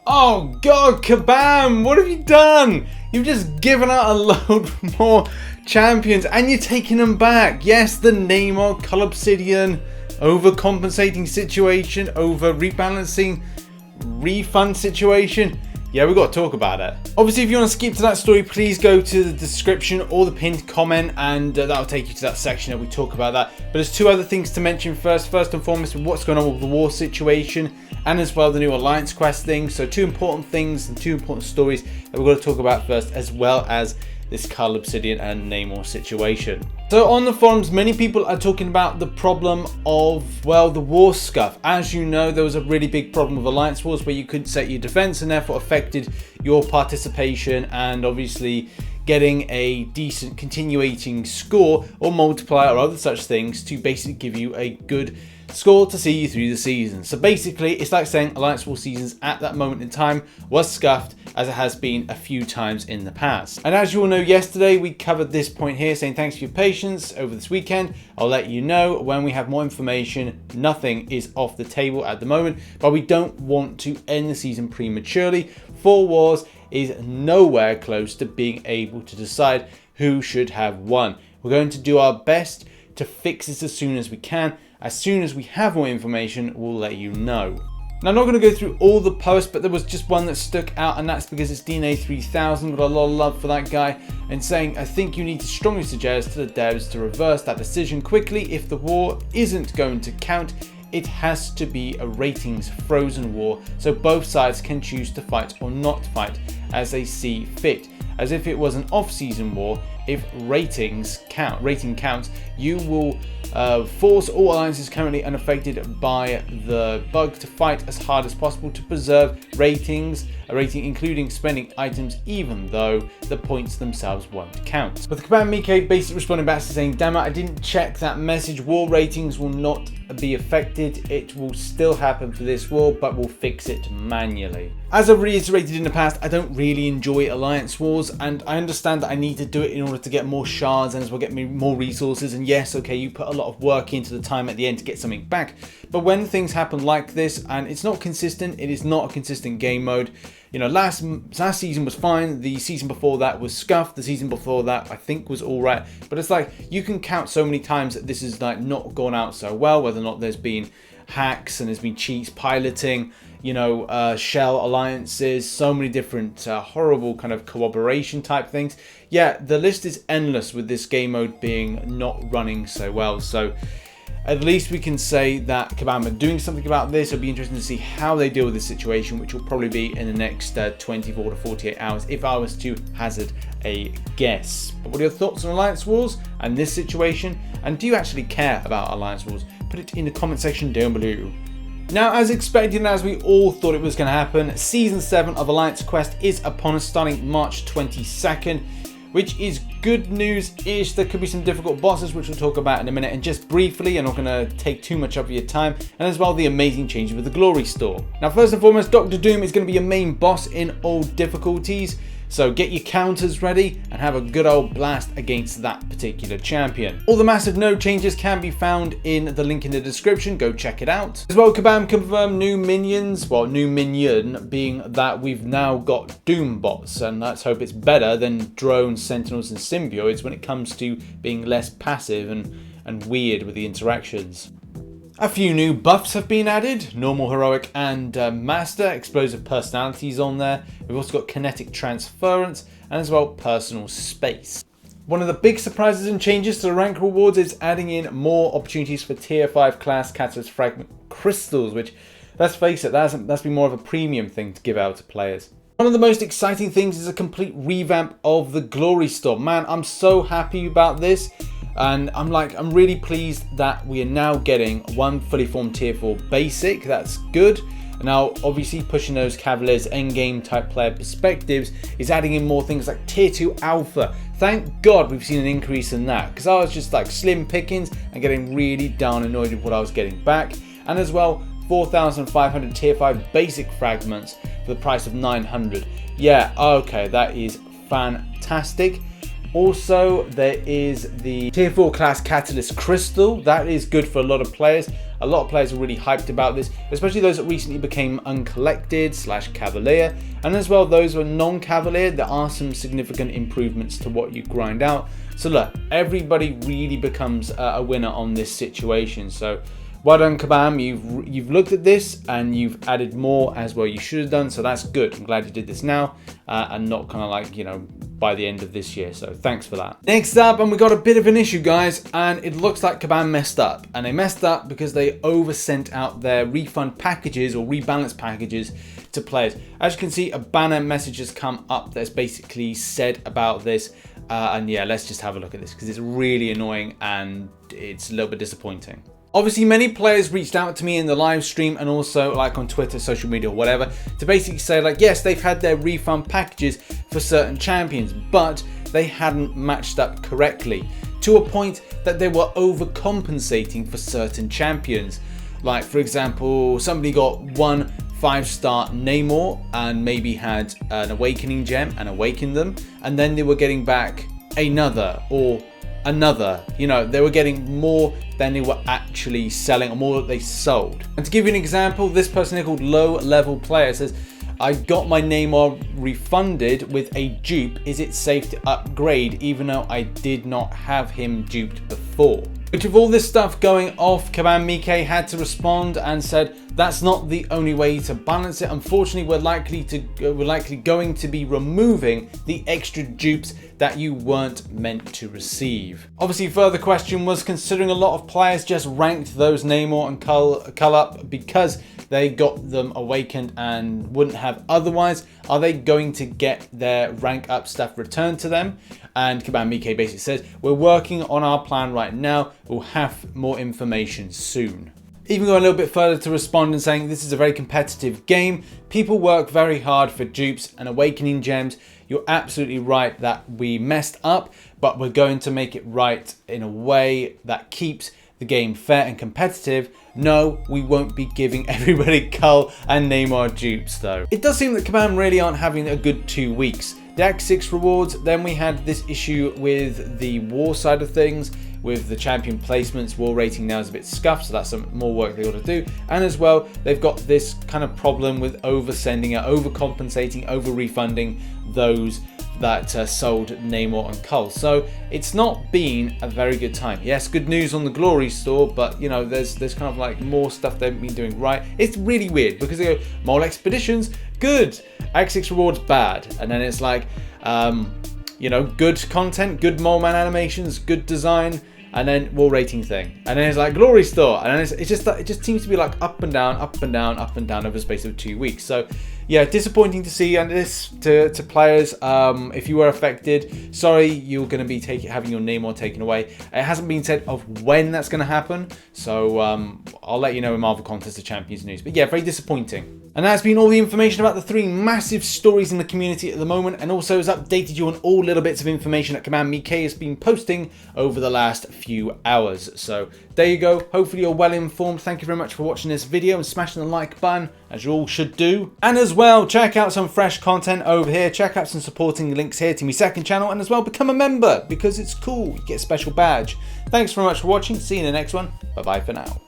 Oh god, Kabam! What have you done? You've just given out a load more champions and you're taking them back. Yes, the Namor, Cull, Obsidian, overcompensating situation, over rebalancing, refund situation. Yeah, we've got to talk about it. Obviously, if you want to skip to that story, please go to the description or the pinned comment and that'll take you to that section that we talk about that. But there's two other things to mention first. First and foremost, what's going on with the war situation and as well the new Alliance Quest thing. So two important things and two important stories that we're going to talk about first, as well as this Cull, Obsidian and Namor situation. So on the forums, many people are talking about the problem of, well, the war scuff. As you know, there was a really big problem with Alliance Wars where you couldn't set your defense and therefore affected your participation and obviously getting a decent continuating score or multiplier or other such things to basically give you a good score to see you through the season. So basically, it's like saying Alliance War seasons at that moment in time was scuffed, as it has been a few times in the past. And as you all know, yesterday we covered this point here, saying thanks for your patience over this weekend. I'll let you know when we have more information. Nothing is off the table at the moment, but we don't want to end the season prematurely. 4 Wars is nowhere close to being able to decide who should have won. We're going to do our best to fix this as soon as we can. As soon as we have more information, we'll let you know. Now, I'm not going to go through all the posts, but there was just one that stuck out, and that's because it's DNA 3000. Got a lot of love for that guy, and saying, I think you need to strongly suggest to the devs to reverse that decision quickly. If the war isn't going to count, it has to be a ratings frozen war, so both sides can choose to fight or not fight as they see fit. As if it was an off-season war, if rating counts, you will force all alliances currently unaffected by the bug to fight as hard as possible to preserve ratings, a rating including spending items, even though the points themselves won't count. But the Kabam Mike basically responding back to saying, damn it, I didn't check that message. War ratings will not be affected. It will still happen for this war, but we'll fix it manually. As I've reiterated in the past, I don't really enjoy Alliance Wars, and I understand that I need to do it in order to get more shards and as well get me more resources. And yes, okay, you put a lot of work into the time at the end to get something back, but when things happen like this and it's not consistent, it is not a consistent game mode. You know, last season was fine. The season before that was scuffed. The season before that, I think, was all right. But it's like you can count so many times that this is like not gone out so well. Whether or not there's been hacks and there's been cheats, piloting, you know, shell alliances, so many different horrible kind of cooperation type things. Yeah, the list is endless with this game mode being not running so well. So at least we can say that Kabam are doing something about this. It'll be interesting to see how they deal with this situation, which will probably be in the next 24 to 48 hours, if I was to hazard a guess. But what are your thoughts on Alliance Wars and this situation? And do you actually care about Alliance Wars? Put it in the comment section down below. Now, as expected and as we all thought it was going to happen, Season 7 of Alliance Quest is upon us starting March 22nd. Which is good news-ish. There could be some difficult bosses, which we'll talk about in a minute. And just briefly, I'm not going to take too much of your time. And as well, the amazing changes with the Glory Store. Now, first and foremost, Dr. Doom is going to be your main boss in all difficulties. So get your counters ready and have a good old blast against that particular champion. All the massive node changes can be found in the link in the description. Go check it out. As well, Kabam confirmed new minions. Well, new minion being that we've now got Doom bots. And let's hope it's better than drones, sentinels and symbioids when it comes to being less passive and weird with the interactions. A few new buffs have been added, normal, heroic and master, explosive personalities on there. We've also got kinetic transference and as well personal space. One of the big surprises and changes to the rank rewards is adding in more opportunities for tier 5 class catalyst fragment crystals, which, let's face it, that's been more of a premium thing to give out to players. One of the most exciting things is a complete revamp of the Glory Store. Man, I'm so happy about this. And I'm really pleased that we are now getting one fully formed tier 4 basic. That's good. Now, obviously, pushing those Cavaliers endgame type player perspectives is adding in more things like tier 2 alpha. Thank God we've seen an increase in that, because I was just like slim pickings and getting really down annoyed with what I was getting back. And as well, 4,500 tier 5 basic fragments for the price of 900. Yeah, okay, that is fantastic. Also, there is the tier 4 class catalyst crystal. That is good for a lot of players. A lot of players are really hyped about this, especially those that recently became uncollected / cavalier, and as well those who are non-cavalier. There are some significant improvements to what you grind out. So look, everybody really becomes a winner on this situation. So well done, Kabam. You've looked at this and you've added more as well. You should have done, so that's good. I'm glad you did this now and not kind of like, you know, by the end of this year. So thanks for that. Next up, and we got a bit of an issue, guys, and it looks like Kabam messed up. And they messed up because they oversent out their refund packages or rebalance packages to players. As you can see, a banner message has come up that's basically said about this. And yeah, let's just have a look at this because it's really annoying and it's a little bit disappointing. Obviously, many players reached out to me in the live stream and also like on Twitter, social media, or whatever, to basically say like, yes, they've had their refund packages for certain champions, but they hadn't matched up correctly to a point that they were overcompensating for certain champions. Like, for example, somebody got one 5-star Namor and maybe had an awakening gem and awakened them, and then they were getting back another or another, you know, they were getting more than they were actually selling or more that they sold. And to give you an example, this person here called Low Level Player says, I got my Namor refunded with a dupe. Is it safe to upgrade even though I did not have him duped before? Which of all this stuff going off, Kabam Mike had to respond and said, that's not the only way to balance it. Unfortunately, we're likely going to be removing the extra dupes that you weren't meant to receive. Obviously, further question was, considering a lot of players just ranked those Namor and Cull up because they got them awakened and wouldn't have otherwise, are they going to get their rank up stuff returned to them? And Kabam Mike basically says, we're working on our plan right now. We'll have more information soon. Even going a little bit further to respond and saying, this is a very competitive game. People work very hard for dupes and awakening gems. You're absolutely right that we messed up, but we're going to make it right in a way that keeps the game fair and competitive. No, we won't be giving everybody Cull and Namor dupes though. It does seem that Kabam really aren't having a good 2 weeks. The Act 6 rewards, then we had this issue with the war side of things, with the champion placements. War rating now is a bit scuffed, so that's some more work they got to do. And as well, they've got this kind of problem with oversending, overcompensating, over-refunding those that sold Namor and Cull. So it's not been a very good time. Yes, good news on the Glory store, but you know, there's kind of like more stuff they've been doing right. It's really weird because they go, Mole Expeditions, good. Act 6 rewards, bad. And then it's like, you know, good content, good Mole Man animations, good design, and then war rating thing, and then it's like Glory store, and then it just seems to be like up and down, up and down, up and down over the space of 2 weeks. So yeah, disappointing to see, and this to players. If you were affected, sorry, you're going to be having your Namor taken away. It hasn't been said of when that's going to happen, so I'll let you know in Marvel Contest of Champions news. But yeah, very disappointing. And that's been all the information about the 3 massive stories in the community at the moment, and also has updated you on all little bits of information that Kabam Mike has been posting over the last few hours. So there you go. Hopefully you're well informed. Thank you very much for watching this video and smashing the like button, as you all should do. And as well, check out some fresh content over here. Check out some supporting links here to my second channel, and as well become a member because it's cool. You get a special badge. Thanks very much for watching. See you in the next one. Bye bye for now.